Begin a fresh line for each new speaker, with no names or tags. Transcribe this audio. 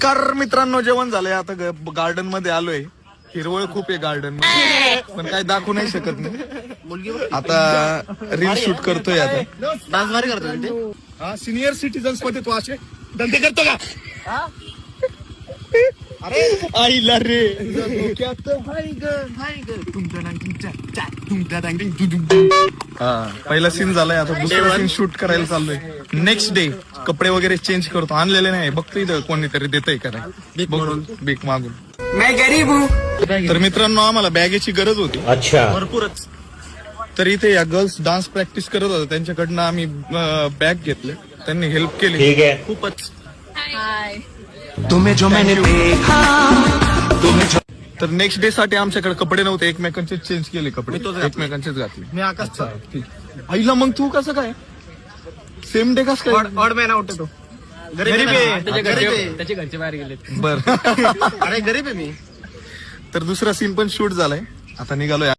नमस्कार मित्रांनो, जेवण झालंय. आता गार्डन मध्ये आलोय. हिरवळ खूप आहे गार्डन मध्ये, पण काय दाखवू नाही शकत नाही. आता रील शूट करतोय. आता
डान्स भारी करतो.
सिनियर सिटीजन्स मध्ये तू असे धंदे करतो का?
आईला रे. पहिला सीन झालाय. आता दुसरा सीन शूट करायला चाललोय. नेक्स्ट डे कपडे वगैरे चेंज करतो. आणलेले नाही, बघतो इथं कोणीतरी देतय का नाही बघून, भीक मागून. तर मित्रांनो, आम्हाला बॅगेची गरज होती.
अच्छा, भरपूरच.
तर इथे या गर्ल्स डान्स प्रॅक्टिस करत होत्या, त्यांच्याकडनं आम्ही बॅग घेतले. त्यांनी हेल्प केली.
ठीक आहे.
खूपच.
तुम्ही जो मैंने देखा,
तर नेक्स्ट डे साठी आमच्याकडे कपडे नव्हते. एकमेकांचे चेंज केले कपडे, एकमेकांचेच घातले.
मी आकाशचा.
आईला मग तू कसं काय सेम डे कसं काय?
ऑड मॅन आउट तो. गरीब आहे.
त्याचे घरचे बाहेर गेले.
बर.
अरे गरीब आहे मी.
तर दुसरा सीन पण शूट झालाय. आता निघालोय.